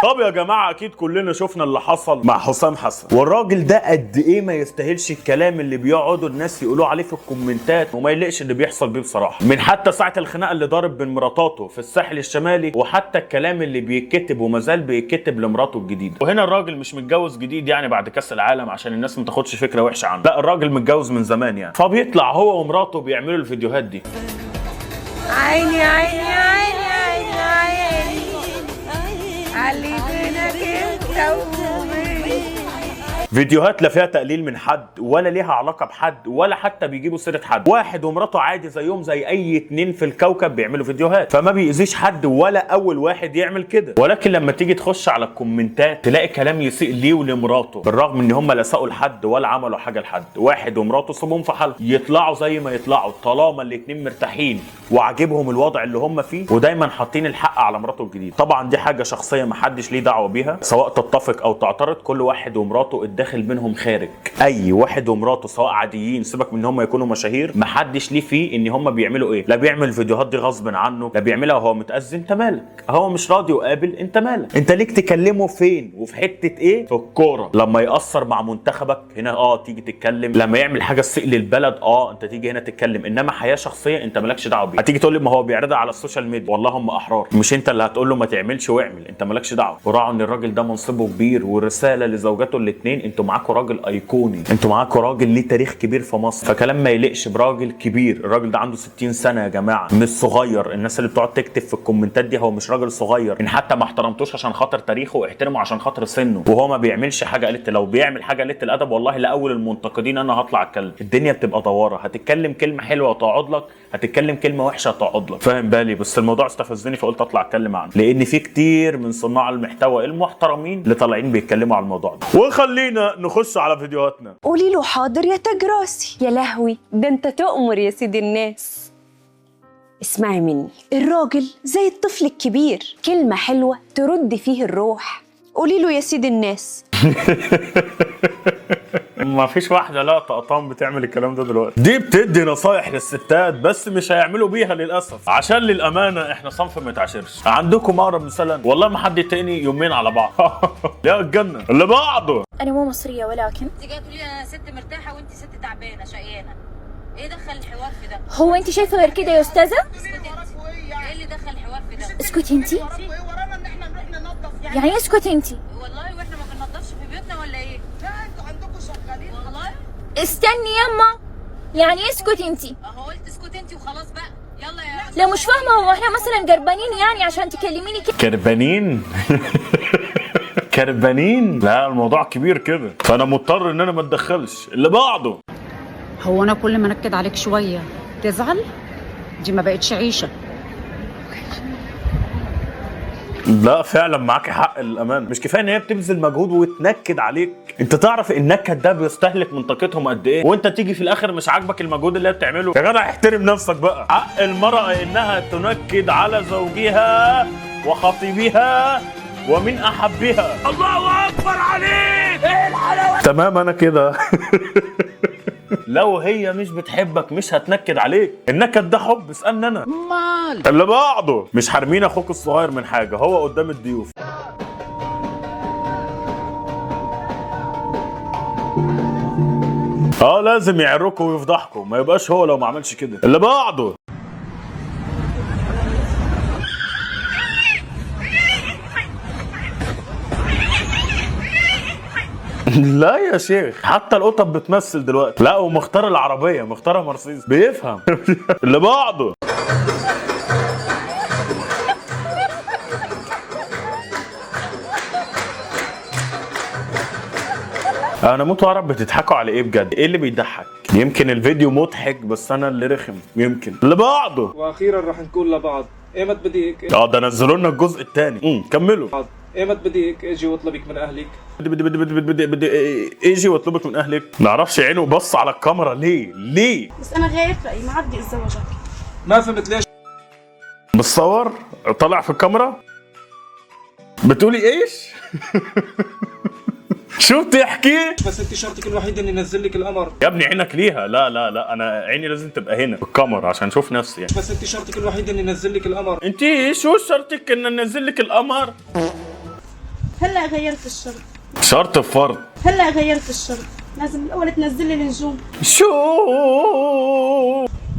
طب يا جماعه اكيد كلنا شفنا اللي حصل مع حسام حسن، والراجل ده قد ايه ما يستاهلش الكلام اللي بيقعدوا الناس يقولوا عليه في الكومنتات، وما يلقش اللي بيحصل بيه بصراحه، من حتى ساعه الخناقه اللي ضارب بين مراتاته في الساحل الشمالي، وحتى الكلام اللي بيتكتب ومازال بيتكتب لمراته الجديده. وهنا الراجل مش متجوز جديد يعني بعد كاس العالم عشان الناس ما تاخدش فكره وحشه عنه، لا الراجل متجوز من زمان يعني. فبيطلع هو ومراته بيعملوا الفيديوهات دي. عيني عيني عيني عيني عيني علي بينك انت وبيني. فيديوهات لا فيها تقليل من حد ولا ليها علاقه بحد ولا حتى بيجيبوا سيره حد، واحد ومراته عادي زيهم زي اي اتنين في الكوكب بيعملوا فيديوهات، فما بيأذيش حد ولا اول واحد يعمل كده. ولكن لما تيجي تخش على الكومنتات تلاقي كلام يسيء ليه ولمراته، بالرغم ان هم لا ساقوا لحد ولا عملوا حاجه لحد، واحد ومراته سيبهم في حالهم، يطلعوا زي ما يطلعوا طالما الاتنين مرتاحين وعاجبهم الوضع اللي هم فيه، ودايما حاطين الحق على مراته الجديد. طبعا دي حاجه شخصيه ما حدش ليه دعوه بيها، سواء تتفق او تعترض، كل واحد ومراته داخل بينهم خارج. اي واحد ومراته سواء عاديين، سيبك من ان هم يكونوا مشاهير، محدش ليه فيه ان هم بيعملوا ايه، لا بيعمل الفيديوهات دي غصب عنه، لا بيعملها وهو متأذي، انت مالك؟ هو مش راضي وقابل، انت مالك؟ انت ليك تكلمه فين وفي حته ايه؟ في الكوره. لما يأثر مع منتخبك هنا تيجي تتكلم، لما يعمل حاجه تسيء للبلد انت تيجي هنا تتكلم، انما حياه شخصيه انت مالكش دعوه بيها. هتيجي تقول لي ما هو بيعرضها على السوشيال ميديا، والله هم احرار، مش انت اللي هتقول له ما تعملش واعمل، انت مالكش دعوه. وراعوا ان الراجل ده منصبه كبير، ورساله لزوجاته الاثنين، انتوا معاكم راجل ايقوني، انتوا معاكم راجل ليه تاريخ كبير في مصر، فكلام ما يليقش براجل كبير. الراجل ده عنده 60 سنه يا جماعه، مش صغير. الناس اللي بتقعد تكتب في الكومنتات دي هو مش راجل صغير، ان حتى ما احترمتوش عشان خاطر تاريخه، احترمه عشان خاطر سنه، وهو ما بيعملش حاجه قلت. لو بيعمل حاجه قلت الادب والله لاول المنتقدين انا هطلع اتكلم. الدنيا بتبقى دواره، هتتكلم كلمه حلوه وتقعد لك، هتتكلم كلمه وحشه هتقعد لك، فاهم بالي؟ بس الموضوع استفزني فقلت اطلع اتكلم عنه، لان في كتير من صناع المحتوى المحترمين اللي طالعين بيتكلموا على الموضوع ده. وخلينا نخش على فيديوهاتنا. قولي له حاضر يا تاج راسي. يا لهوي، ده انت تؤمر يا سيدي الناس. اسمعي مني، الراجل زي الطفل الكبير، كلمة حلوة ترد فيه الروح. قولي له يا سيدي الناس. ما فيش واحدة لا طقطان بتعمل الكلام ده دلوقتي. دي بتدي نصايح للستات بس مش هيعملوا بيها للأسف، عشان للأمانة احنا صنف ما يتعاشرش. عندكم أقرب مثلا والله ما حد يتقني يومين على بعض. يا الجنة اللي بعده. أنا مو مصرية ولكن انت جايه تقولي انا ست مرتاحه وانت ست تعبانه شقيانه. ايه دخل الحوار في ده؟ هو أنت شايفة غير كده يا أستاذة؟ ايه اللي دخل الحوار في ده؟ اسكتي أنت. يعني اسكتي أنت. والله واحنا ما بننضفش في بيوتنا ولا ايه؟ لا انتوا عندكم شغالين والله. استني يما، يعني اسكتي أنت. اهو قلت اسكتي انت وخلاص بقى. يلا يا لو مش فاهمة، هو احنا مثلا جربانين يعني عشان تكلميني كده؟ كربانين؟ كربانين؟ لا الموضوع كبير كده، فأنا مضطر إن أنا ما أتدخلش. اللي بعده. هو انا كل ما انكد عليك شويه تزعل؟ دي ما بقتش عيشه. لا فعلا معاكي حق للامانه، مش كفايه ان هي بتبذل مجهود وتنكد عليك؟ انت تعرف النكد ده بيستهلك من طاقتهم قد ايه، وانت تيجي في الاخر مش عاجبك المجهود اللي هي بتعمله؟ يا جدع احترم نفسك بقى. حق المراه انها تنكد على زوجها وخطيبها ومن احبها. الله اكبر عليك، ايه الحلاوه. تمام انا كده. لو هي مش بتحبك مش هتنكد عليك، النكد ده حب. اسألني انا. مال اللي بعده. مش حارمين اخوك الصغير من حاجه، هو قدام الضيوف. لازم يعركوا ويفضحكوا، ما يبقاش هو لو ما عملش كده. اللي بعده. لا يا شيخ، حتى القطط بتمثل دلوقتي. لا ومختار العربيه، مختارها مرسيدس، بيفهم. اللي بعده. انا موت واعرف بتضحكوا على ايه بجد؟ ايه اللي بيضحك؟ يمكن الفيديو مضحك بس انا اللي رخم يمكن. اللي بعده. واخيرا راح نقول لبعض ايمت بدي هيك. ده نزلوا لنا الجزء الثاني. كملوا. ايمت بدي هيك اجي واطلبك من اهلك. بدي اجي واطلبك من اهلك. ما اعرفش عينه بص على الكاميرا ليه؟ بس انا غيرت رايي، ما عندي اتزوجك. ما فهمت ليش بتصور طلع في الكاميرا بتقولي ايش؟ شو بتحكي؟ بس انت شرطك الوحيد اني انزل لك القمر. يا ابني عينك ليها. لا انا عيني لازم تبقى هنا في الكاميرا عشان اشوف نفسي يعني. بس انت شرطك الوحيد اني انزل لك القمر. انت شو شرطك ان انزل لك القمر؟ هلا غيرت الشرط. شرط بفرض. هلا غيرت الشرط، لازم الاول تنزل لي النجوم. شو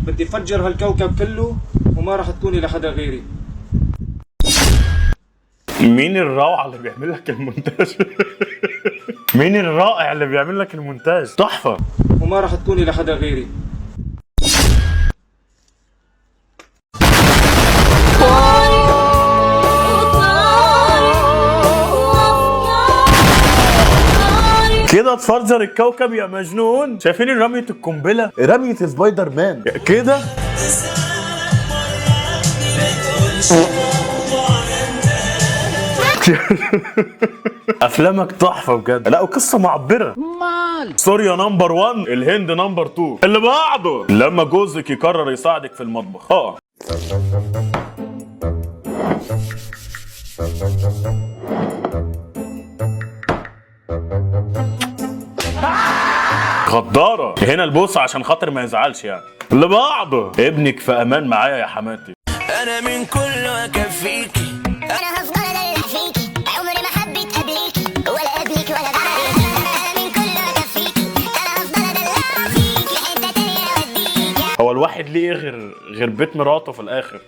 بدي افجر هالكوكب كله وما راح تكوني لحدا غيري. مين الروعة اللي بيعمل لك المونتاج؟ مين الرائع اللي بيعمل لك المونتاج؟ تحفة. وما راح تكوني لحدا غيري. كده اتفجر الكوكب يا مجنون. شايفين رمية القنبلة؟ رمية سبايدر مان كده. افلامك تحفه بجد. لا وقصه معبره. سوريا نمبر 1، الهند نمبر 2. اللي بعده لما جوزك يقرر يساعدك في المطبخ. غدارة. هنا البوسة عشان خاطر ما يزعلش يعني. اللي بعده ابنك في امان معايا يا حماتي. انا من كله اكفيكي، انا هفضل ادلع فيكي، عمري ما حبيت قبليكي ولا قبليكي ولا بعديكي. انا من كله اكفيكي، انا هفضل ادلع فيكي، حته تانيه اوديكي. هو الواحد ليه غير بيت مراته في الاخر؟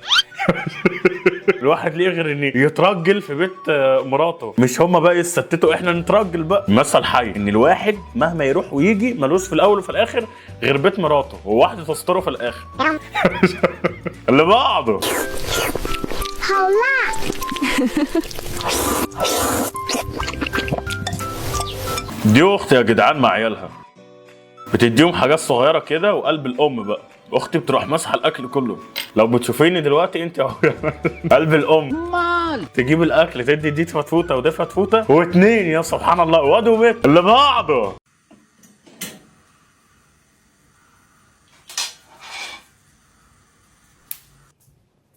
الواحد ليه غير ان يترجل في بيت مراته؟ مش هما بقى يستتتوا، احنا نترجل بقى. مثل حي ان الواحد مهما يروح ويجي ملوش في الاول وفي الاخر غير بيت مراته، وواحده تستره في الاخر. اللي بعده دي اختي يا جدعان مع عيالها، بتديهم حاجات صغيره كده وقلب الام بقى. اختي بتروح مسحه الاكل كله. لو بتشوفيني دلوقتي انت اهو قلب الام تجيب الاكل تدي دي فتفوته ودي فتفوته واتنين. يا سبحان الله. واد وبيت. اللي بعده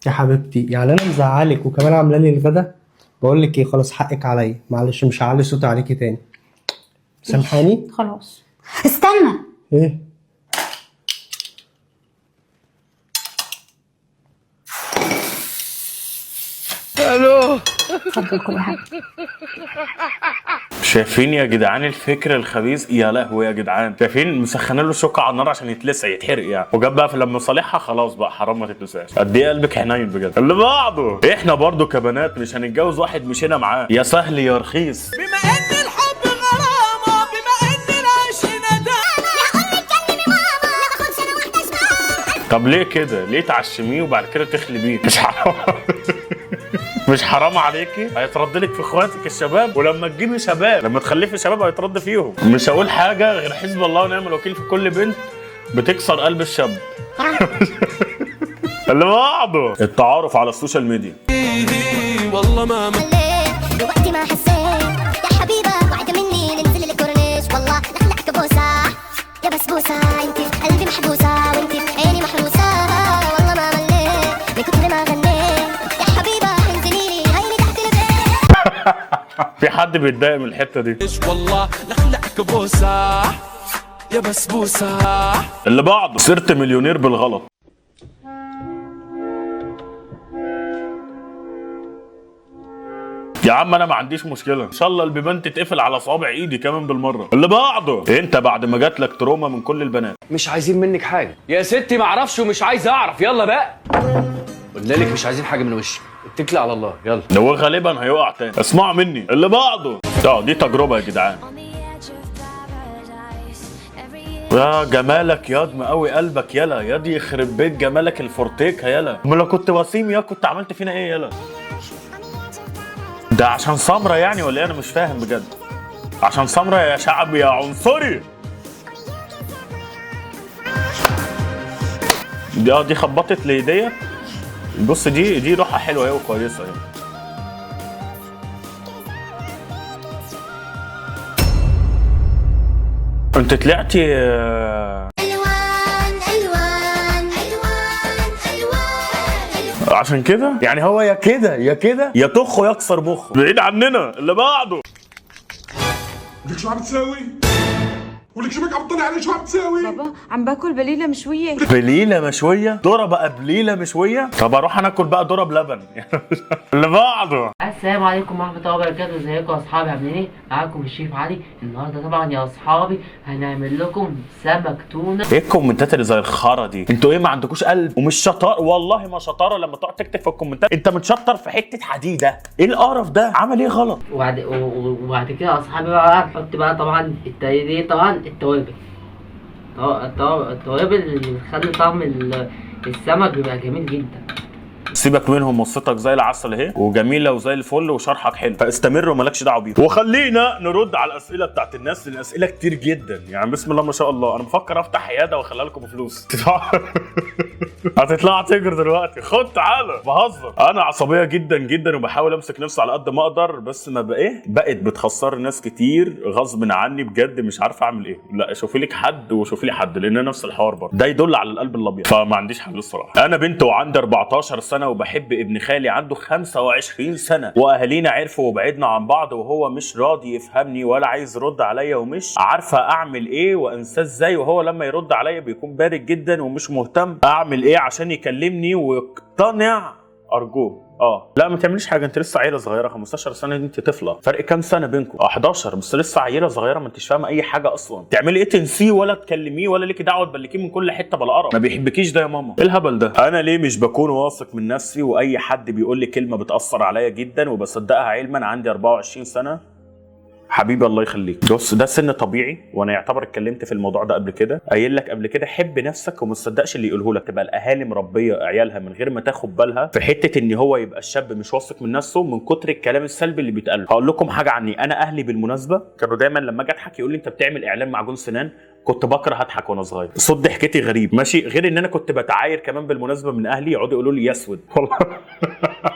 يا حبيبتي، يعني انا مزعلك وكمان عامله لي الغدا؟ بقول لك ايه، خلاص حقك عليا، معلش مش هعلي صوتي عليكي تاني. سامحاني؟ خلاص. استنى. ايه؟ الو. اتفضل كل حاجه. شايفين يا جدعان الفكر الخبيث؟ يا لهوي يا جدعان. شايفين مسخنين له الشوكه على النار عشان يتلسع يتحرق يعني. وجاب بقى لما صالحها خلاص بقى حرام ما تتلسعش. قد ايه قلبك حنين بجد. اللي بعده احنا برضو كبنات مش هنتجوز واحد مشينا معاه يا سهل يا رخيص. بما ان الحب غرامه، بما ان العيش ندامه. يا امي اتكلمي ماما، ما باخدش انا واحده شمال. طب ليه كده؟ ليه تعشميه وبعد كده تخلي بيه؟ مش حرام؟ مش حرام عليكي؟ هيترد لك في اخواتك الشباب، ولما تجيبي شباب لما تخلفي شباب هيترد فيهم. مش هقول حاجه غير حسب الله ونعم الوكيل في كل بنت بتكسر قلب الشاب. اللي بعده التعارف على السوشيال ميديا. والله ما مليت وقتي ما حسيت يا حبيبه، وعد مني ننزل الكورنيش، والله لحلقك بوسه يا بسبوسه. انت في قلبي محبوسه وانت في عيني محروسه، والله ما مليت من كتر ما غنيت يا حبيبه، انزلي لي هيني تحت البيت. في حد بيتضايق من الحته دي؟ والله لحلقك بوسه يا بسبوسه. اللي بعده صرت مليونير بالغلط. يا عم انا ما عنديش مشكله، ان شاء الله البيبان تتقفل على صوابع ايدي كمان بالمره. اللي بعده انت بعد ما جات لك تروما من كل البنات. مش عايزين منك حاجه يا ستي، ما اعرفش ومش عايز اعرف. يلا بقى، قلنا لك مش عايزين حاجه من وشك، اتكلي على الله. يلا هو غالبا هيقع تاني. اسمعوا مني. اللي بعده دي تجربه يا جدعان. يا جمالك ياض مقوي قلبك يلا ياض، يخرب بيت جمالك الفورتيكا يلا. امال لو كنت وسيم يا كنت عملت فينا ايه يلا؟ ده عشان سمرة يعني ولا ايه؟ انا مش فاهم بجد. عشان سمرة يا شعب يا عنصري. دي خبطت لي ديت. بص دي روحها حلوه اهي وكويسه اهي. انت طلعتي الوان الوان الوان الوان. عشان كده يعني هو يا كده يا كده يا طخه يكسر مخه. بعيد عننا. اللي بعده شو عم تسوي؟ ولك شبك عم تطلع علي شو عم تساوي؟ بابا عم باكل بليله مشويه. بليله مشويه؟ ذره بقى بليله مشويه؟ طب اروح انا اكل بقى ذره بلبن اللي بعده. السلام عليكم ورحمه الله وبركاته، ازيكم يا اصحابي عاملين ايه؟ معاكم الشيف علي. النهارده طبعا يا اصحابي هنعمل لكم سمك تونه. ايه الكومنتات اللي زي الخرا دي؟ انتوا ايه ما عندكوش قلب ومش شطار؟ والله ما شطاره لما تقعد تكتب في الكومنتات انت متشطر في حته حديده. ايه القرف ده؟ عمل ايه غلط؟ وبعد كده يا اصحابي بقى هنحط بقى طبعا طبعا التوابل. التوابل اللي بتخلي طعم السمك بيبقى جميل جدا. سيبك منهم، وصفتك زي العسل اهي وجميله وزي الفل وشرحك حلو، فاستمر ومالكش دعوه بيهم. وخلينا نرد على الاسئله بتاعت الناس، لان الاسئله كتير جدا يعني بسم الله ما شاء الله. انا بفكر افتح عياده واخليها لكم بفلوس. هتطلع تجر دلوقتي، خد تعالى. بهزر، انا عصبيه جدا جدا وبحاول امسك نفسي على قد ما اقدر، بس ما بقت بتخسر ناس كتير غصب عني بجد، مش عارف اعمل ايه. لا شوفي لك حد وشوفي لي حد، لان نفس الحوار برضه ده يدل على القلب الابيض، فما عنديش حل الصراحه. انا بنت وعندي 14 سنه وبحب ابن خالي عنده 25 سنه، واهالينا عرفوا وبعدنا عن بعض، وهو مش راضي يفهمني ولا عايز يرد عليا، ومش عارفه اعمل ايه وانساه ازاي، وهو لما يرد عليا بيكون بارد جدا ومش مهتم. اعمل ايه عشان يكلمني ويقتنع ارجوه؟ لا ما تعمليش حاجه، انت لسه عيله صغيره. 15 سنه دي انت طفله، فرق كام سنه بينكم؟ 11 بس لسه عيله صغيره، ما انتش فاهمه اي حاجه اصلا. تعملي ايه؟ تنسيه ولا تكلميه ولا ليكي دعوه تبلكيه من كل حته بلا قرف. ما بيحبكيش ده يا ماما. ايه الهبل ده؟ انا ليه مش بكون واثق من نفسي، واي حد بيقول لي كلمه بتاثر عليا جدا وبصدقها علما. عندي 24 سنه حبيبي الله يخليك. بص ده سن طبيعي، وانا يعتبر اتكلمت في الموضوع ده قبل كده، قايل لك قبل كده حب نفسك وما تصدقش اللي يقوله لك. تبقى الاهالي مربيه عيالها من غير ما تاخد بالها في حته ان هو يبقى الشاب مش واثق من نفسه من كتر الكلام السلبي اللي بيتقال. هقول لكم حاجه عني، انا اهلي بالمناسبه كانوا دايما لما اجي اضحك يقول لي انت بتعمل اعلان معجون سنان. كنت بكره اضحك وانا صغير، صوت ضحكتي غريب ماشي. غير ان انا كنت بتعاير كمان بالمناسبه من اهلي، يقعدوا يقولوا لي يسود والله.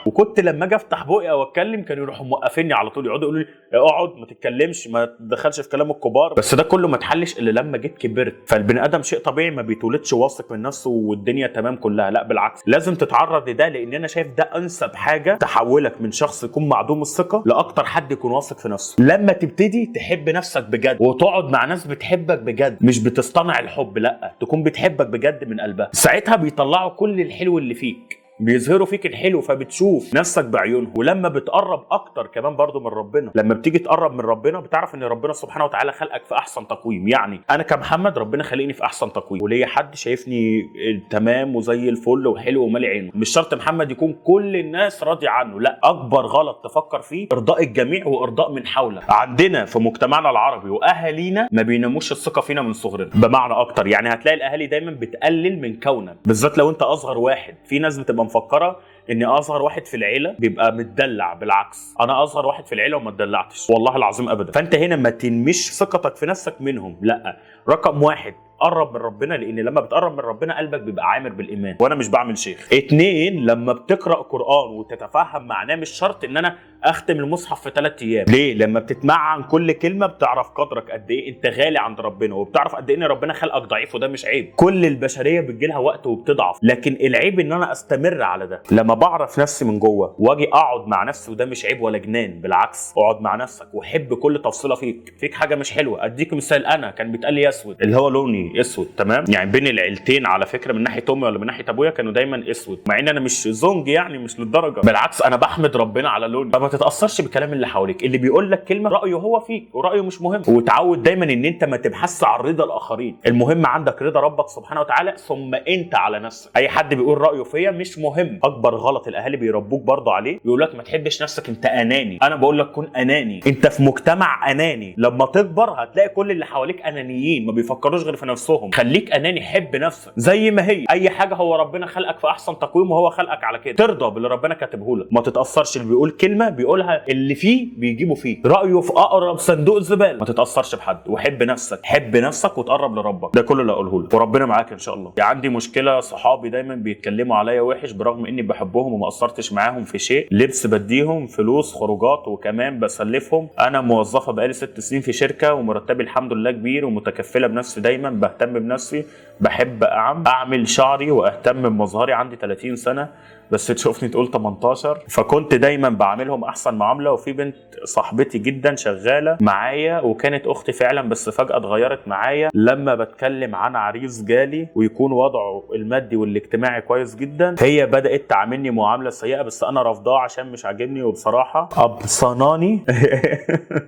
وكنت لما اجي افتح بقي او اتكلم كانوا يروحوا موقفيني على طول، يقعدوا يقولوا لي اقعد ما تتكلمش، ما تدخلش في كلام الكبار. بس ده كله ما اتحلش الا لما جيت كبرت. فالبني ادم شيء طبيعي ما بيتولدش واثق من نفسه والدنيا تمام كلها، لا بالعكس لازم تتعرض لده، لان انا شايف ده انسب حاجه تحولك من شخص يكون معدوم الثقه لاكتر حد يكون واثق في نفسه. لما تبتدي تحب نفسك بجد وتقعد مع ناس بتحبك بجد، مش بتصطنع الحب، لا تكون بتحبك بجد من قلبها، ساعتها بيطلعوا كل الحلو اللي فيك، بيظهروا فيك الحلو، فبتشوف نفسك بعيونهم. ولما بتقرب اكتر كمان برضو من ربنا، لما بتيجي تقرب من ربنا بتعرف ان ربنا سبحانه وتعالى خلقك في احسن تقويم. يعني انا كمحمد ربنا خلقني في احسن تقويم، وليا حد شايفني تمام وزي الفل وحلو ومالي عينه. مش شرط محمد يكون كل الناس راضيه عنه، لا اكبر غلط تفكر فيه ارضاء الجميع وارضاء من حولك. عندنا في مجتمعنا العربي واهالينا ما بيناموش الثقه فينا من صغرنا، بمعنى اكتر يعني هتلاقي الاهالي دايما بتقلل من كونك، بالذات لو انت اصغر واحد. في ناس بتبقى مفكره ان اصغر واحد في العيله بيبقى متدلع، بالعكس انا اصغر واحد في العيله وما اتدلعتش والله العظيم ابدا. فانت هنا ما تنمش ثقتك في نفسك منهم، لا. رقم واحد قرب من ربنا، لان لما بتقرب من ربنا قلبك بيبقى عامر بالايمان، وانا مش بعمل شيخ. 2 لما بتقرا قران وتتفهم معناه، مش شرط ان انا اختم المصحف في 3 ايام. ليه؟ لما بتتمعن كل كلمه بتعرف قدرك قد ايه انت غالي عند ربنا، وبتعرف قد ايه ان ربنا خلقك ضعيف، وده مش عيب. كل البشريه بتجيلها وقت وبتضعف، لكن العيب ان انا استمر على ده. لما بعرف نفسي من جوه واجي اقعد مع نفسي، وده مش عيب ولا جنان، بالعكس اقعد مع نفسك وحب كل تفصيله فيك حاجه مش حلوه. اديك مثال، انا كان بيتقال لي اسود، اللي هو لوني اسود، تمام؟ يعني بين العيلتين على فكره من ناحيه امي ولا من ناحيه ابويا كانوا دايما اسود، مع ان انا مش زونج يعني، مش للدرجه، بالعكس انا بحمد ربنا على لوني. فما تتاثرش بكلام اللي حواليك، اللي بيقول لك كلمه رايه هو فيك ورايه مش مهم. وتعود دايما ان انت ما تبحثش عن رضا الاخرين، المهم عندك رضا ربك سبحانه وتعالى، ثم انت على نفسك. اي حد بيقول رايه فيا مش مهم. اكبر غلط الاهالي بيربوك برضه عليه، يقول لك ما تحبش نفسك، انت اناني. انا بقول لك كن اناني، انت في مجتمع اناني. لما تكبر هتلاقي كل اللي حواليك انانيين، ما بيفكروش غير في نفسهم. خليك اناني، حب نفسك زي ما هي. اي حاجه هو ربنا خلقك في احسن تقويم، وهو خلقك على كده، ترضى باللي ربنا كاتبه لك. ما تتاثرش، اللي بيقول كلمه بيقولها اللي فيه بيجيبه فيه، رايه في اقرب صندوق زباله. ما تتاثرش بحد، وحب نفسك، حب نفسك وتقرب لربك. ده كل اللي اقوله لك، وربنا معاك ان شاء الله. يعني عندي مشكله، صحابي دايما بيتكلموا عليا وحش برغم اني بحبهم وما قصرتش معاهم في شيء. لبس بديهم، فلوس، خروجات، وكمان بسلفهم. انا موظفه بقالي 6 سنين في شركه، ومرتبي الحمد لله كبير، ومتكفله بنفسي دايما، بهتم بنفسي، بحب اعمل شعري واهتم بمظهري. عندي 30 سنه، بس تشوفني تقول 18. فكنت دايما بعاملهم احسن معامله. وفي بنت صاحبتي جدا شغاله معايا وكانت اختي فعلا، بس فجاه اتغيرت معايا لما بتكلم عن عريس جالي ويكون وضعه المادي والاجتماعي كويس جدا. هي بدات تعاملني معامله سيئه بس انا رافضاها عشان مش عاجبني، وبصراحه ابصناني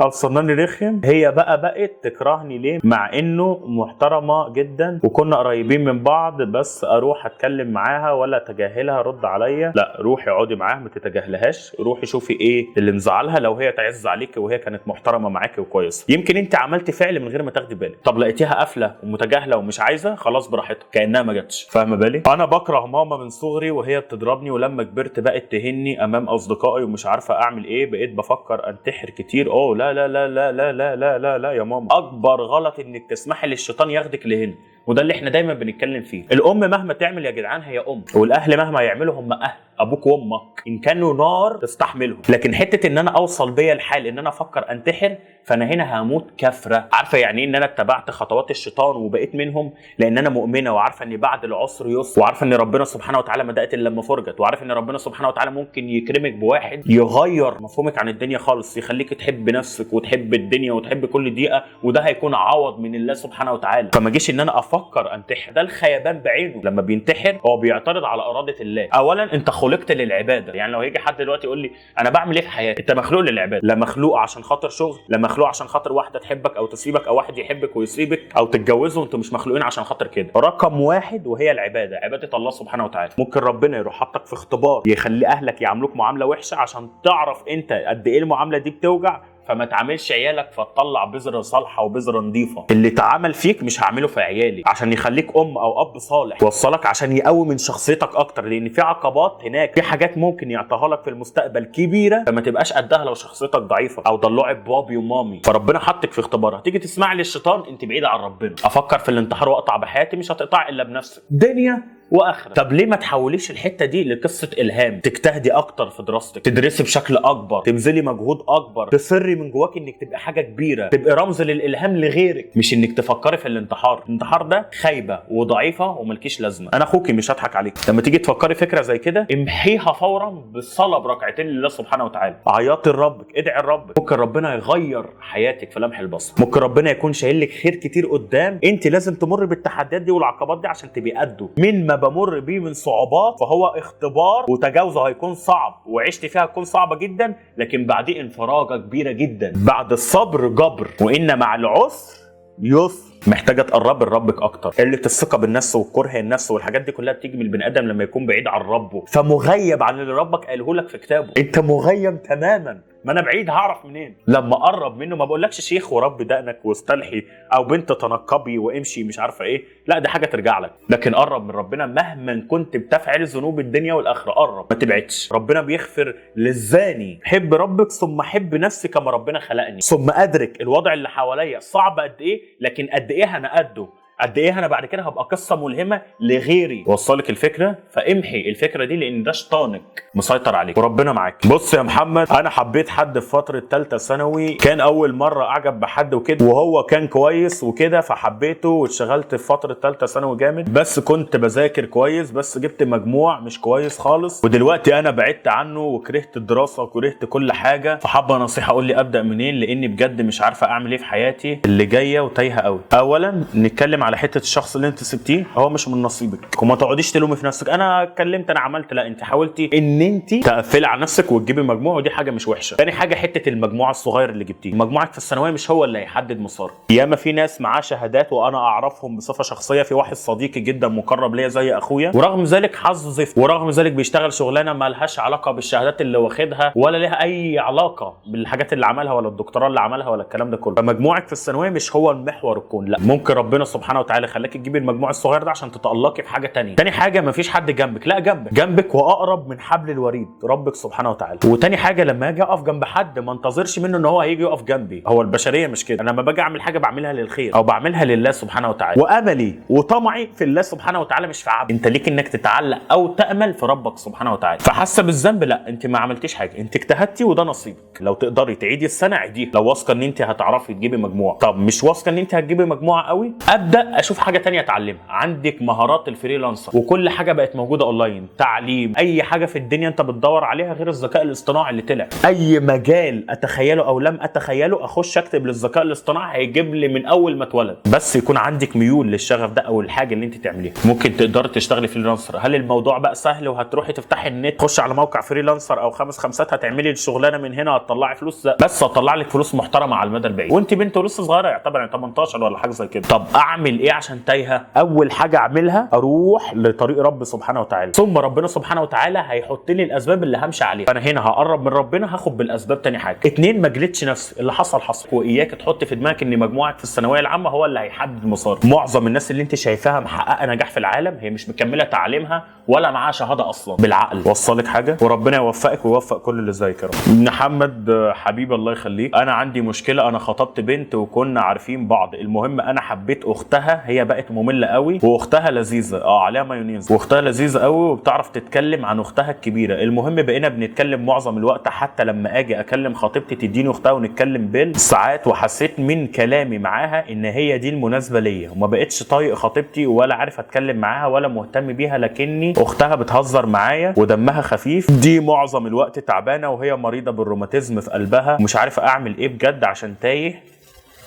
ابصناني رخم. هي بقت تكرهني ليه مع انه محترمه جدا وكنا قريبين من بعض، بس اروح اتكلم معاها ولا اتجاهلها رد عليا. لا، روحي اقعدي معاها ما تتجاهلهاش، روحي شوفي ايه اللي مزعلها. لو هي تعز عليك وهي كانت محترمه معاكي وكويسه، يمكن انت عملتي فعل من غير ما تاخدي بالك. طب لقيتيها قافله ومتجاهله ومش عايزه، خلاص براحتها كانها ما جاتش. فاهمه بالي؟ انا بكره ماما من صغري وهي بتضربني، ولما كبرت بقت تهني امام اصدقائي ومش عارفه اعمل ايه. بقيت بفكر انتحر كتير. لا لا لا لا لا لا لا لا لا يا ماما، اكبر غلط انك تسمحي للشيطان ياخدك لهنا، وده اللي احنا دايما بنتكلم فيه. الام مهما تعمل يا جدعان هي ام، والاهل مهما يعملوا هم اهل، ابوك وامك ان كانوا نار تستحملهم. لكن حته ان انا اوصل بيا الحال ان انا افكر انتحر، فانا هنا هموت كفره. عارفه يعني ان انا اتبعت خطوات الشيطان وبقيت منهم؟ لان انا مؤمنه وعارفه ان بعد العسر يسر، وعارفه ان ربنا سبحانه وتعالى ما دقت الا لما فرجت، وعارفه ان ربنا سبحانه وتعالى ممكن يكرمك بواحد يغير مفهومك عن الدنيا خالص، يخليك تحب نفسك وتحب الدنيا وتحب كل دقيقه، وده هيكون عوض من الله سبحانه وتعالى. فما جيش ان انا افكر انتحر. ده الخيبان بعينه. لما بينتحر هو بيعترض على اراده الله. اولا انت خلقت للعباده. يعني لو هيجي حد دلوقتي يقول لي انا بعمل ايه في حياتي، انت مخلوق للعباده. لا مخلوق عشان خاطر شغل، لا مخلوق عشان خاطر واحده تحبك او تسيبك، او واحد يحبك ويسيبك او تتجوزه. انتوا مش مخلوقين عشان خاطر كده. رقم واحد وهي العباده، عباده الله سبحانه وتعالى. ممكن ربنا يروح حطك في اختبار يخلي اهلك يعاملوك معامله وحشه عشان تعرف انت قد ايه المعامله دي بتوجع، فما تعاملش عيالك فتطلع بذره صالحه وبذره نظيفه. اللي اتعمل فيك مش هعمله في عيالي، عشان يخليك ام او اب صالح يوصلك عشان يقوي من شخصيتك اكتر. لان في عقبات هناك، في حاجات ممكن يعطيها لك في المستقبل كبيره، فما تبقاش قدها لو شخصيتك ضعيفه او ضلوعت بابي ومامي. فربنا حطك في اختبار. هتيجي تسمعي للشيطان انت بعيده عن ربنا. افكر في الانتحار واقطع بحياتي، مش هتقطع الا بنفسك دنيا واخره. طب ليه ما تحوليش الحته دي لقصه الهام؟ تجتهدي اكتر في دراستك، تدرسي بشكل اكبر، تبذلي مجهود اكبر، تصري من جواك انك تبقى حاجه كبيره، تبقى رمز للالهام لغيرك، مش انك تفكري في الانتحار. الانتحار ده خايبه وضعيفه وملكيش لازمه. انا اخوكي مش هضحك عليك. لما تيجي تفكري فكره زي كده امحيها فورا بالصلاه بركعتين لله سبحانه وتعالى. عيطي لربك، ادعي لربك. ممكن ربنا يغير حياتك في لمح البصر. ممكن ربنا يكون شايل لك خير كتير قدام. انت لازم تمر بالتحديات دي والعقبات دي عشان تبقي قده. من ما بمر بيه من صعوبات فهو اختبار، وتجاوزه هيكون صعب، وعشت فيها هتكون صعبه جدا، لكن بعديه انفراجه كبيره جدا. بعد الصبر جبر، وان مع العسر يسر. محتاجه تقرب لربك اكتر. قله الثقه بالنفس والكره النفس والحاجات دي كلها بتيجي من البني ادم لما يكون بعيد عن ربه، فمغيب عن اللي ربك قاله لك في كتابه. انت مغيب تماما. ما انا بعيد هعرف منين؟ لما اقرب منه. ما بقولكش شيخ ورب دقنك واستلحي، او بنت تنقبي وامشي مش عارفه ايه، لا دي حاجه ترجع لك. لكن قرب من ربنا مهما كنت بتفعل ذنوب الدنيا والاخره. قرب، ما تبعدش. ربنا بيغفر للزاني. حب ربك ثم حب نفسي كما ربنا خلقني، ثم ادرك الوضع اللي حواليا صعب قد ايه، لكن قد ايه انا قده، قد ايه انا بعد كده هبقى قصه ملهمه لغيري. وصلك الفكره؟ فامحي الفكره دي لان ده شيطانك مسيطر عليك وربنا معاك. بص يا محمد، انا حبيت حد في فتره ثالثه ثانوي، كان اول مره اعجب بحد وكده، وهو كان كويس وكده فحبيته، واتشغلت في فتره ثالثه ثانوي جامد، بس كنت بذاكر كويس، بس جبت مجموع مش كويس خالص. ودلوقتي انا بعدت عنه وكرهت الدراسه وكرهت كل حاجه. فحابه نصيحه اقول لي ابدا منين، لاني بجد مش عارفه اعمل ايه في حياتي اللي جايه وتايهه قوي. اولا نتكلم على حته الشخص اللي انت سبتيه، هو مش من نصيبك، وما تقعديش تلومي في نفسك انا اتكلمت انا عملت. لا، انت حاولتي ان انت تقفلي على نفسك وتجيبي مجموع، ودي حاجه مش وحشه. تاني حاجه حته المجموع الصغير اللي جبتيه. مجموعك في الثانويه مش هو اللي هيحدد مسارك. ياما في ناس معاه شهادات وانا اعرفهم بصفه شخصيه. في واحد صديقي جدا مقرب ليا زي اخويا، ورغم ذلك حظه زفت، ورغم ذلك بيشتغل شغلانه ما لهاش علاقه بالشهادات اللي واخدها، ولا لها اي علاقه بالحاجات اللي عملها، ولا الدكتوراه اللي عملها، ولا الكلام ده كله. فمجموعك في الثانويه مش هو المحور الكون. لا، ممكن ربنا سبحانه وتعالى خلاكي تجيبي المجموع الصغير ده عشان تتألقي في حاجه تانية. تاني حاجه مفيش حد جنبك. لا، جنبك واقرب من حبل الوريد ربك سبحانه وتعالى. وتاني حاجه لما اجي اقف جنب حد ما انتظرش منه ان هو هيجي يقف جنبي. هو البشريه مش كده. انا لما باجي اعمل حاجه بعملها للخير او بعملها لله سبحانه وتعالى، واملي وطمعي في الله سبحانه وتعالى مش في عبد. انت ليك انك تتعلق او تامل في ربك سبحانه وتعالى. فحاسه بالذنب؟ لا، انت ما عملتيش حاجه، انت اجتهدتي وده نصيبك. لو تقدري تعيدي السنه عيديها، لو واثقه ان انت هتعرفي تجيبي مجموع. طب مش واثقه ان انت هتجيبي مجموعه قوي، ابدا ابدا اشوف حاجه تانية اتعلمها. عندك مهارات الفريلانسر وكل حاجه بقت موجوده اونلاين، تعليم، اي حاجه في الدنيا انت بتدور عليها غير الذكاء الاصطناعي اللي طلع. اي مجال اتخيله او لم اتخيله اخش اكتب للذكاء الاصطناعي هيجيب لي من اول ما اتولد. بس يكون عندك ميول للشغف ده او الحاجه اللي انت تعمليها. ممكن تقدري تشتغلي فريلانسر. هل الموضوع بقى سهل وهتروحي تفتحي النت تخش على موقع فريلانسر او 5 خمسات هتعملي الشغلانه من هنا هتطلعي فلوس؟ لا، بس هتطلع لك فلوس محترمه على المدى البعيد وانت بنت ولسه صغيره يعتبر يعني 18 ولا حاجه زي كده. طب اعمل ايه عشان تايهه؟ اول حاجه اعملها اروح لطريق رب سبحانه وتعالى، ثم ربنا سبحانه وتعالى هيحط لي الاسباب اللي همشي عليها. فانا هنا هقرب من ربنا هاخد بالاسباب. تاني حاجه 2 ما اجلدش نفسي، اللي حصل حصل. واياك تحط في دماغك ان مجموعك في الثانويه العامه هو اللي هيحدد مسارك. معظم الناس اللي انت شايفاها محققه نجاح في العالم هي مش مكمله تعليمها ولا معاها شهاده اصلا. بالعقل وصلك حاجه وربنا يوفقك ويوفق كل اللي زيك يا رب. محمد حبيبي الله يخليك، انا عندي مشكله، انا خطبت بنت وكنا عارفين بعض، المهم انا حبيت اختها، هي بقت ممله قوي واختها لذيذه عليها مايونيز، واختها لذيذه قوي وبتعرف تتكلم عن اختها الكبيره. المهم بقينا بنتكلم معظم الوقت، حتى لما اجي اكلم خطيبتي تديني اختها ونتكلم بالساعات، وحسيت من كلامي معاها ان هي دي المناسبه ليا، وما بقتش طايق خطيبتي ولا عارف اتكلم معاها ولا مهتم بيها، لكني اختها بتهزر معايا ودمها خفيف. دي معظم الوقت تعبانه وهي مريضه بالروماتيزم في قلبها، مش عارف اعمل ايه بجد عشان تايه،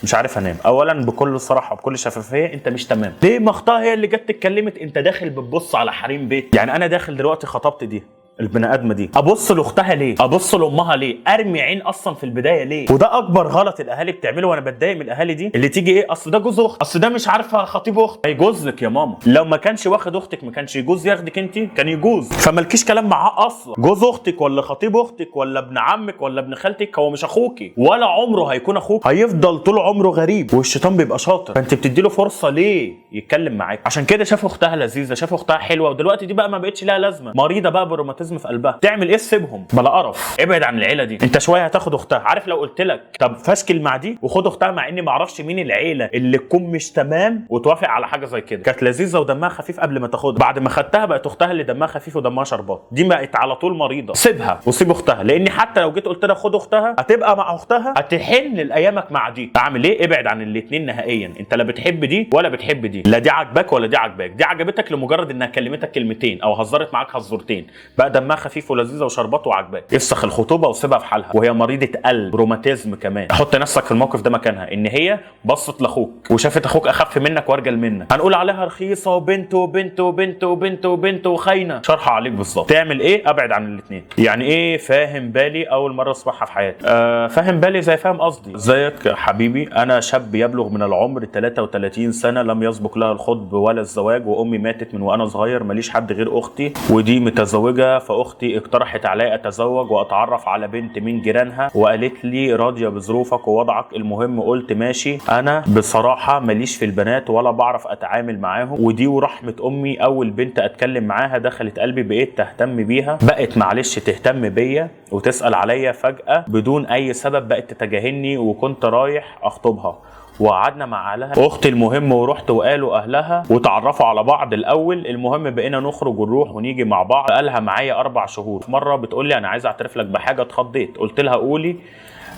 مش عارف انام. اولا بكل صراحه وبكل شفافيه انت مش تمام. ليه؟ ما اختها هي اللي جت اتكلمت، انت داخل بتبص على حريم بيت. يعني انا داخل دلوقتي خطبت دي البني ادمه دي، ابص لاختها ليه؟ ابص لامها ليه؟ ارمي عين اصلا في البدايه ليه؟ وده اكبر غلط الاهالي بتعمله، وانا بتضايق من الاهالي دي اللي تيجي ايه، اصل ده جوز اخت، اصل ده مش عارفه خطيب اخت. هيجوز لك يا ماما، لو ما كانش واخد اختك ما كانش يجوز ياخدك انت، كان يجوز. فمالكيش كلام معاه اصلا. جوز اختك ولا خطيب اختك ولا ابن عمك ولا ابن خالتك هو مش اخوكي ولا عمره هيكون اخوك، هيفضل طول عمره غريب، والشيطان بيبقى شاطر، فانت بتدي له فرصه ليه يتكلم معاك. عشان كده شاف اختها لذيذه، شاف اختها حلوه، ودلوقتي دي بقى ما بقتش لها لازمه، مريضه بقى بالروماتيزم في قلبها. تعمل ايه؟ سيبهم بلا قرف، ابعد عن العيله دي. انت شويه هتاخد اختها. عارف لو قلت لك طب فاشكل مع دي وخد اختها، مع اني ما اعرفش مين العيله اللي تكون مش تمام وتوافق على حاجه زي كده. كانت لذيذه ودمها خفيف قبل ما تاخدها، بعد ما خدتها بقت اختها اللي دمها خفيف ودمها شربات، دي بقت على طول مريضه. سيبها وسيب اختها، لان حتى لو جيت قلت لها خد اختها هتبقى مع اختها هتحن لايامك مع دي. اعمل ايه؟ ابعد عن الاثنين نهائيا. انت لا بتحب دي ولا بتحب دي، لا دي عاجباك ولا دي عاجباك. دي عجبتك لمجرد انها كلمتك كلمتين او هزرت معاك هزورتين، بقى دمها خفيف ولذيذه وشربات وعاجباك. افسخ الخطوبه وسيبها في حالها، وهي مريضه قلب روماتيزم كمان. حط نفسك في الموقف ده مكانها، ان هي بصت لاخوك وشافت اخوك اخف منك وارجل منك، هنقول عليها رخيصه وبنت وبنت وبنت وبنت وبنت وخاينه. شرحها عليك بالظبط. تعمل ايه؟ ابعد عن الاثنين. يعني ايه فاهم بالي؟ اول مره اسمعها في حياتي. فاهم بالي زي فاهم قصدي. ازيك يا حبيبي؟ انا شاب يبلغ من العمر 33 سنه، لم يسبق لها الخطب ولا الزواج، وامي ماتت من وانا صغير، ماليش حد غير اختي ودي متزوجه، فاختي اقترحت عليا اتزوج واتعرف على بنت من جيرانها، وقالت لي راضيه بظروفك ووضعك. المهم قلت ماشي. انا بصراحه ماليش في البنات ولا بعرف اتعامل معاهم، ودي ورحمه امي اول بنت اتكلم معاها دخلت قلبي، بقيت تهتم بيها، بقت معلش تهتم بيا وتسال عليا فجاه بدون اي سبب، بقت تتجاهلني، وكنت رايح اخطبها وقعدنا مع اهلها اختي. المهم ورحت وقالوا اهلها وتعرفوا على بعض الاول. المهم بقينا نخرج ونروح ونيجي مع بعض. قالها معايا 4 شهور. مره بتقول لي انا عايز اعترف لك بحاجه، اتخضيت. قلت لها قولي.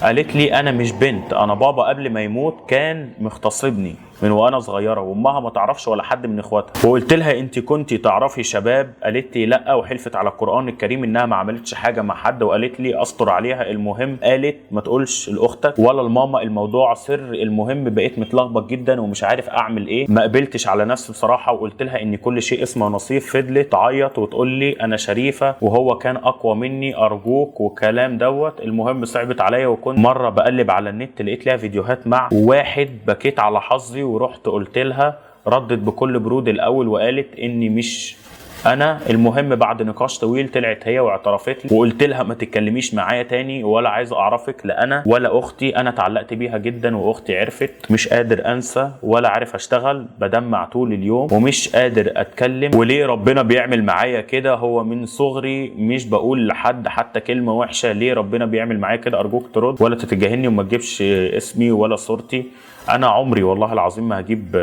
قالت لي انا مش بنت، انا بابا قبل ما يموت كان مغتصبني من وانا صغيره، وامها ما تعرفش ولا حد من اخواتها. وقلت لها انت كنتي تعرفي شباب؟ قالت لي لا، وحلفت على القران الكريم انها ما عملتش حاجه مع حد، وقالت لي استر عليها. المهم قالت ما تقولش لاختك ولا لماما، الموضوع سر. المهم بقيت متلخبط جدا ومش عارف اعمل ايه، ما قبلتش على نفسي بصراحه، وقلت لها ان كل شيء اسمه نصيب. فضلت تعيط وتقول لي انا شريفه وهو كان اقوى مني، ارجوك وكلام دوت. المهم صعبت عليا، وكنت مره بقلب على النت لقيت لها فيديوهات مع واحد، بكيت على حظي ورحت قلت لها، ردت بكل برود الاول وقالت اني مش انا. المهم بعد نقاش طويل طلعت هي واعترفت لي، وقلت لها ما تتكلميش معايا تاني ولا عايز اعرفك، لا انا ولا اختي. انا اتعلقت بيها جدا واختي عرفت. مش قادر انسى ولا عارف اشتغل، بدمع طول اليوم ومش قادر اتكلم. وليه ربنا بيعمل معايا كده؟ هو من صغري مش بقول لحد حتى كلمه وحشه. ليه ربنا بيعمل معايا كده؟ ارجوك ترد ولا تتجاهلني وما تجيبش اسمي ولا صورتي. انا عمري والله العظيم ما هجيب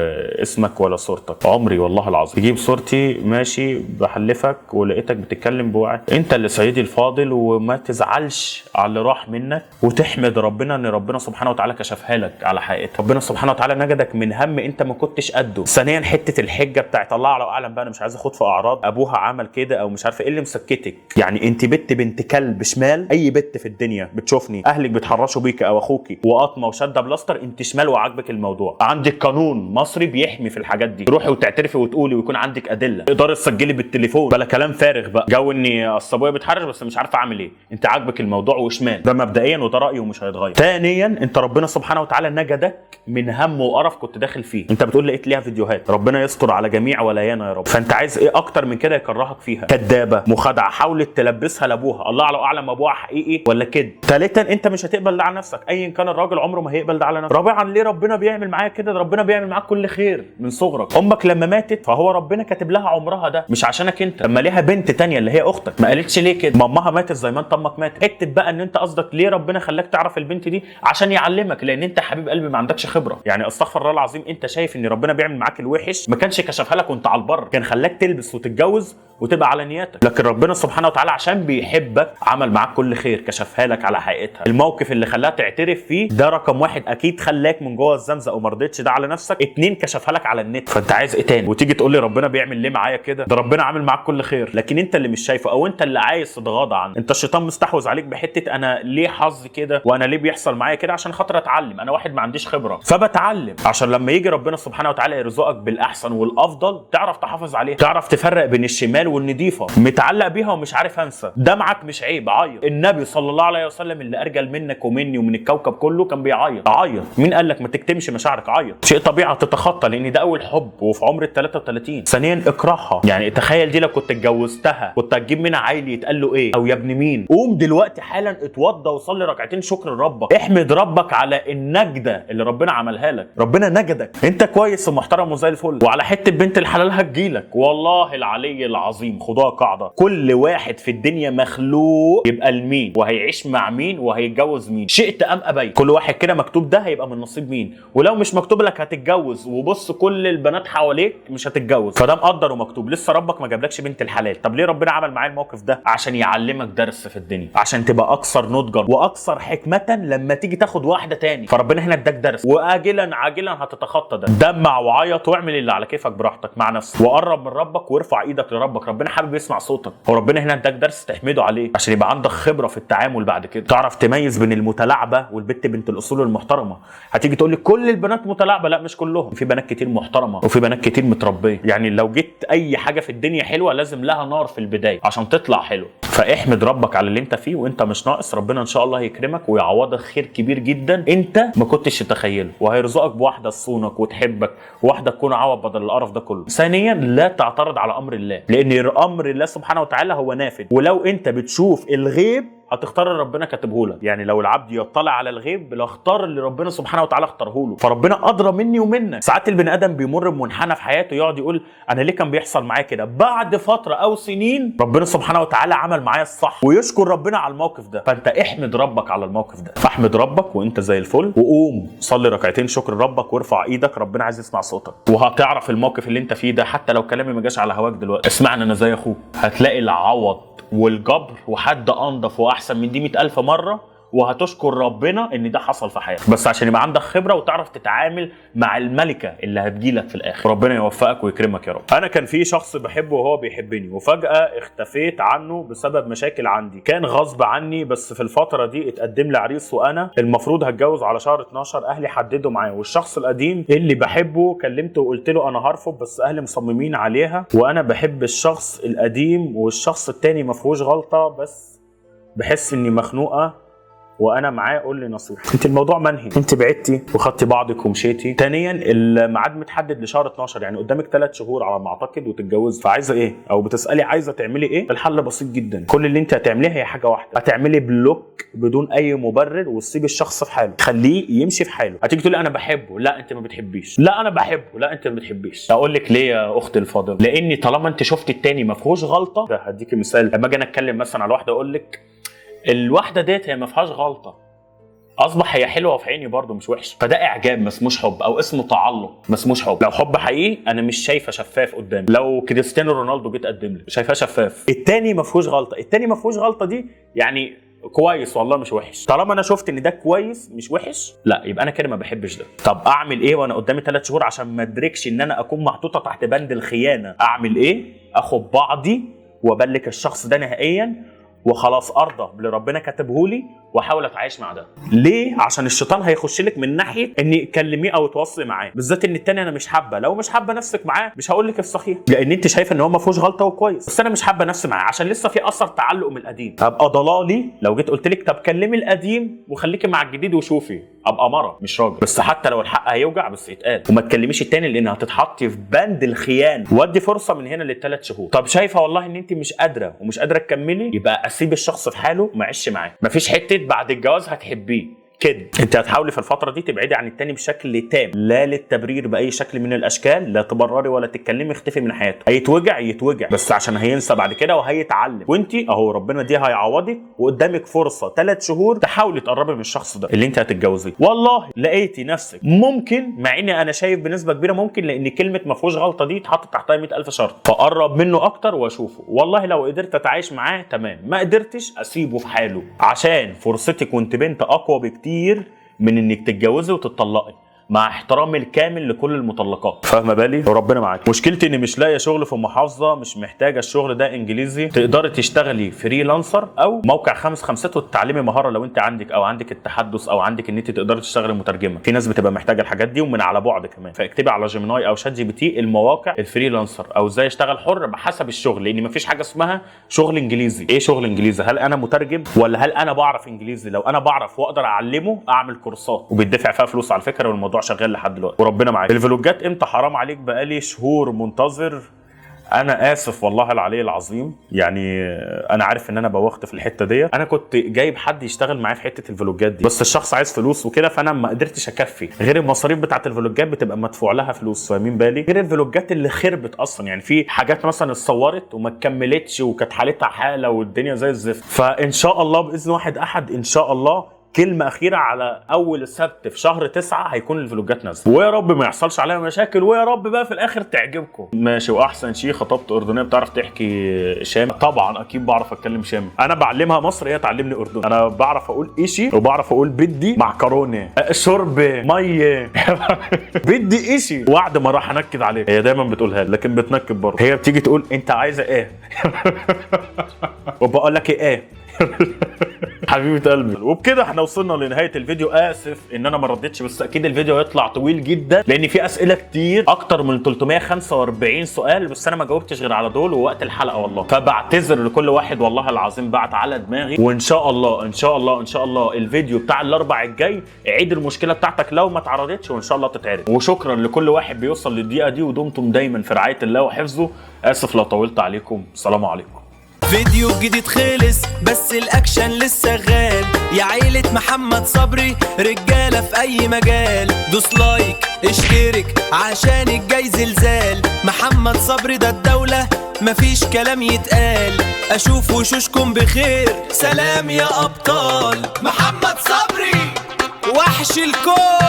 اسمك ولا صورتك، عمري والله العظيم. تجيب صورتي ماشي بحلفك ولقيتك بتتكلم بوعي. انت اللي سيدي الفاضل، وما تزعلش على اللي راح منك، وتحمد ربنا ان ربنا سبحانه وتعالى كشفها لك على حقيقتها. ربنا سبحانه وتعالى نجدك من هم انت ما كنتش قده. ثانيا حته الحجه بتاعت الله اعلم بقى، انا مش عايز اخد في اعراض ابوها عمل كده او مش عارفه ايه اللي مسكتك. يعني انت بنت كلب شمال. اي بنت في الدنيا بتشوفني اهلك بيتحرشوا بيك او اخوكي وقطمه وشده بلاستر، انت شمال وعاجبك الموضوع. عندك قانون مصري بيحمي في الحاجات دي، روحي وتعترفي وتقولي ويكون عندك ادله، تقدري تسجلي بالتليفون بلا كلام فارغ بقى جو اني اصل ابويا بيتحرش بس مش عارفه اعمل ايه. انت عاجبك الموضوع وشمال، ده مبدئيا وده رايي ومش هيتغير. ثانيا انت ربنا سبحانه وتعالى نجدك من هم وقرف كنت داخل فيه. انت بتقول لقيت ليها فيديوهات، ربنا يستر على جميع ولايانا يا رب. فانت عايز ايه اكتر من كده يكرهك فيها؟ كدابه مخادعه حاولت تلبسها لابوها، الله اعلم ابوها حقيقي ولا كده. ثالثا انت مش هتقبل ده على نفسك، ايا كان الراجل عمره ما هيقبل ده على نفسه. رابعا ليه ربنا بيعمل معاك كده؟ ربنا بيعمل معاك كل خير من صغرك. امك لما ماتت فهو ربنا كاتب لها عمرها ده مش عشانك انت. لما ليها بنت تانية اللي هي اختك ما قالتش ليه كده؟ مامها ماتت زي ما انت امك ماتت. اكتب بقى ان انت قصدك ليه ربنا خلاك تعرف البنت دي عشان يعلمك، لان انت حبيب قلبي ما عندكش خبره. يعني استغفر الله العظيم، انت شايف ان ربنا بيعمل معاك الوحش، ما كانش كشفها لك وانت على البر، كان خلاك تلبس وتتجوز وتبقى على نياتك. لكن ربنا سبحانه وتعالى عشان بيحبك عمل معاك كل خير، كشفها لك على حقيقتها. الموقف اللي خلاها تعترف فيه ده رقم واحد، اكيد خلاك من جوه الزنزق وما رضيتش ده على نفسك. 2 كشفها لك على النت. فانت عايز ايه تاني؟ وتيجي تقول لي ربنا بيعمل ليه معايا كده؟ ده ربنا عامل معاك كل خير، لكن انت اللي مش شايفه او انت اللي عايز تتغاضى عنه. انت الشيطان مستحوذ عليك بحته انا ليه حظي كده وانا ليه بيحصل معايا كده، عشان خاطر اتعلم. انا واحد ما عنديش خبره فبتعلم عشان لما يجي ربنا سبحانه وتعالى يرزقك بالاحسن والافضل تعرف تحافظ عليه، تعرف تفرق بين الشمال والنضيفه. متعلق بيها ومش عارف انسى، دمعك مش عيب، عيط. النبي صلى الله عليه وسلم اللي ارجل منك ومني ومن الكوكب كله كان بيعيط. عيط. مين قال لك ما تكتمش مشاعرك؟ عيط. شيء طبيعي تتخطى، لان ده اول حب وفي عمر ال 33. ثانيا اكرهها. يعني تخيل دي لو كنت اتجوزتها كنت هتجيب منها عيل يتقال له ايه او يا ابن مين. قوم دلوقتي حالا اتوضى وصلي ركعتين شكر لربك، احمد ربك على النجده اللي ربنا عملها لك. ربنا نجدك، انت كويس ومحترم وزي الفل، وعلى حته بنت الحلال هتجيلك. والله العلي العظيم خدوها قاعده، كل واحد في الدنيا مخلوق يبقى لمين وهيعيش مع مين وهيتجوز مين، شئت ام ابيت. كل واحد كده مكتوب ده هيبقى من نصيب مين، ولو مش مكتوب لك هتتجوز. وبص كل البنات حواليك مش هتتجوز، فده مقدر ومكتوب. لسه ربك ما جابلكش بنت الحلال. طب ليه ربنا عمل معايا الموقف ده؟ عشان يعلمك درس في الدنيا، عشان تبقى اكثر نضجا واكثر حكمه لما تيجي تاخد واحده تاني. فربنا هنا اداك درس، واجلا عاجلا هتتخطى ده. دمع وعيط واعمل اللي على كيفك براحتك مع نفسك، وقرب من ربك وارفع ايدك لربك. ربنا حابب يسمع صوتك، وربنا هنا اداك درس تحمده عليه عشان يبقى عندك خبره في التعامل بعد كده، تعرف تميز بين المتلاعبه والبت بنت الاصول المحترمه. هتيجي تقول لي كل البنات متلاعبه، لا مش كلهم، في بنات كتير محترمه وفي بنات كتير متربيه. يعني لو جيت اي حاجه في الدنيا حلوه لازم لها نار في البدايه عشان تطلع حلو. فاحمد ربك على اللي انت فيه وانت مش ناقص. ربنا ان شاء الله هيكرمك ويعوضك خير كبير جدا انت ما كنتش تتخيله، وهيرزقك بواحده تصونك وتحبك، وواحده تكون عوض بدل القرف ده كله. ثانيا لا تعترض على امر الله، لان امر الله سبحانه وتعالى هو نافذ، ولو انت بتشوف الغيب هتختار اللي ربنا كاتبه لك. يعني لو العبد يطلع على الغيب لاختار اللي ربنا سبحانه وتعالى اختاره له. فربنا ادرى مني ومنك. ساعات البني ادم بيمر بمنحنى في حياته يقعد يقول انا ليه كان بيحصل معايا كده، بعد فتره او سنين ربنا سبحانه وتعالى عمل معايا الصح ويشكر ربنا على الموقف ده. فانت احمد ربك على الموقف ده، فاحمد ربك وانت زي الفل، وقوم صلي ركعتين شكر ربك وارفع ايدك، ربنا عايز يسمع صوتك. وهتعرف الموقف اللي انت فيه ده حتى لو كلامي ما جاش على هواك دلوقتي. اسمعني انا زي اخوك، هتلاقي العوض والجبر وحد انضف واحسن من دي 100,000 مره، وهتشكر ربنا ان ده حصل في حياتك، بس عشان يبقى عندك خبره وتعرف تتعامل مع الملكه اللي هتجيلك في الاخر. ربنا يوفقك ويكرمك يا رب. انا كان في شخص بحبه وهو بيحبني، وفجاه اختفيت عنه بسبب مشاكل عندي، كان غصب عني. بس في الفتره دي اتقدم لي عريس وانا المفروض هتجوز على شهر 12. اهلي حددوا معايا، والشخص القديم اللي بحبه كلمته وقلت له انا هرفض، بس اهلي مصممين عليها، وانا بحب الشخص القديم والشخص التاني ما فيهوش غلطه، بس بحس اني مخنوقه وانا معاه. قول لي نصيحه. انت الموضوع منهي، انت بعدتي وخدتي بعضك ومشيتي. ثانيا الميعاد متحدد لشهر 12، يعني قدامك 3 شهور على ما اعتقد وتتجوزي. فعايزه ايه او بتسالي عايزه تعملي ايه؟ الحل بسيط جدا، كل اللي انت هتعمليه هي حاجه واحده، هتعملي بلوك بدون اي مبرر وتسيبي الشخص في حاله، خليه يمشي في حاله. هتيجي تقولي انا بحبه، لا انت ما بتحبيش. لا انا بحبه، لا انت ما بتحبيش. اقول لك ليه يا اختي الفاضله؟ لاني طالما انت شفتي الثاني ما فيهوش غلطه. ده هديكي مثال، لما اجي اتكلم مثلا على واحده اقول لك الواحده ديت هي ما فيهاش غلطه، اصبح هي حلوه في عيني برضه مش وحشه، فده اعجاب ما اسموش حب، او اسمه تعلق ما اسموش حب. لو حب حقيقي انا مش شايفه شفاف قدامي. لو كريستيانو رونالدو جيت قدم لي شايفاه شفاف. التاني ما فيهوش غلطه، التاني ما فيهوش غلطه دي يعني كويس والله مش وحش. طالما انا شفت ان ده كويس مش وحش، لا يبقى انا كده ما بحبش ده. طب اعمل ايه وانا قدامي 3 شهور عشان ما ادركش ان انا اكون محطوطه تحت بند الخيانه؟ اعمل ايه؟ اخد بعضي وابلك الشخص ده نهائيا وخلاص، ارضى باللي ربنا كاتبه لي واحاول اتعايش مع ده. ليه؟ عشان الشيطان هيخش لك من ناحيه اني كلميه او تواصلي معاه، بالذات ان التاني انا مش حابه. لو مش حابه نفسك معاه مش هقول لك الصحيح، لان انت شايفه ان هو ما فيهوش غلطه وكويس، بس انا مش حابه نفسي معاه عشان لسه في اثر تعلق من القديم. ابقى ضلالي لو جيت قلت لك طب كلمي القديم وخليكي مع الجديد وشوفي، ابقى مره مش راجل. بس حتى لو الحق هيوجع بس يتقال، وما تكلميش التاني لان هتتحطي في بند الخيانه. ودي فرصه من هنا لل3 شهور. طب شايفه والله ان انت مش قادره ومش قادره تكملي، يبقى اسيب الشخص في حاله ما اعيش معاه. مفيش حته بعد الجواز هتحبيه كده. انت هتحاولي في الفتره دي تبعدي عن التاني بشكل تام، لا للتبرير باي شكل من الاشكال، لا تبرري ولا تتكلمي، اختفي من حياته. هيتوجع يتوجع بس عشان هينسى بعد كده وهيتعلم، وانت اهو ربنا دي هيعوضك وقدامك فرصه 3 شهور تحاولي تقربي من الشخص ده اللي انت هتتجوزيه. والله لقيتي نفسك ممكن، مع اني انا شايف بنسبه كبيره ممكن، لان كلمه ما فيهوش غلطه دي اتحط تحتها 100,000 شرط، فقرب منه اكتر واشوفه. والله لو قدرت اتعايش معاه تمام، ما قدرتش اسيبه في حاله، عشان فرصتك وانت بنت اقوى بكتير من انك تتجوزي وتطلقي، مع احترامي الكامل لكل المطلقات. فاهمه بالي؟ وربنا معاك. مشكلتي اني مش لاقيه شغل في محافظه مش محتاجه الشغل ده انجليزي، تقدري تشتغلي فريلانسر او موقع 5 وتتعلمي مهاره لو انت عندك، او عندك التحدث، او عندك ان انت تقدري تشتغلي مترجمه. في ناس بتبقى محتاجه الحاجات دي ومن على بعد كمان. فاكتبي على جيميناي او شات GPT المواقع الفريلانسر او ازاي اشتغل حر بحسب الشغل، لان مفيش حاجه اسمها شغل انجليزي. ايه شغل انجليزي؟ هل انا مترجم ولا هل انا بعرف انجليزي؟ لو انا بعرف واقدر اعلمه اعمل كورسات وبيدفع فيها فلوس على فكره، والموضوع شغال لحد دلوقتي وربنا معاك. الفلوجات امتى؟ حرام عليك، بقالي شهور منتظر. انا اسف والله العلي العظيم، يعني انا عارف ان انا بوخت في الحته دي. انا كنت جايب حد يشتغل معايا في حته الفلوجات دي، بس الشخص عايز فلوس وكده، فانا ما قدرتش اكفي. غير المصاريف بتاعه الفلوجات بتبقى مدفوع لها فلوس، فاهمين بالي؟ غير الفلوجات اللي خربت اصلا، يعني في حاجات مثلا اتصورت وما كملتش وكانت حالتها حاله والدنيا زي الزفت. فان شاء الله باذن واحد احد ان شاء الله كلمة أخيرة، على أول سبت في شهر 9 هيكون الفلوجات نازلة، ويا رب ما يحصلش عليها مشاكل، ويا رب بقى في الآخر تعجبكم. ماشي. وأحسن شيء خطبت أردنية بتعرف تحكي شامي؟ طبعا أكيد بعرف أتكلم شامي، أنا بعلمها مصر هي تعلمني أردني. أنا بعرف أقول إيشي وبعرف أقول بدي معكرونة شرب مية بدي إيشي. وعد ما راح أنكد عليه، هي دايما بتقولها لكن بتنكد برضه. هي بتيجي تقول أنت عايزة إيه وبقول لك إيه حبيبه قلبي. وبكده احنا وصلنا لنهايه الفيديو. اسف ان انا ما ردتش، بس اكيد الفيديو هيطلع طويل جدا لان في اسئله كتير، اكتر من 345 سؤال، بس انا ما جاوبتش غير على دول ووقت الحلقه والله، فبعتذر لكل واحد والله العظيم بعت على دماغي. وان شاء الله ان شاء الله ان شاء الله الفيديو بتاع الاربع الجاي عيد المشكله بتاعتك لو ما اتعرضتش، وان شاء الله تتعرض. وشكرا لكل واحد بيوصل للدقيقه دي، ودمتم دايما في رعايه الله وحفظه. اسف لو طولت عليكم، السلام عليكم. فيديو جديد خلص بس الاكشن لسه شغال، يا عيلة محمد صبري رجالة في اي مجال. دوس لايك اشترك عشان الجاي زلزال، محمد صبري ده الدولة مفيش كلام يتقال. اشوف وشوشكم بخير، سلام يا ابطال. محمد صبري وحش الكون.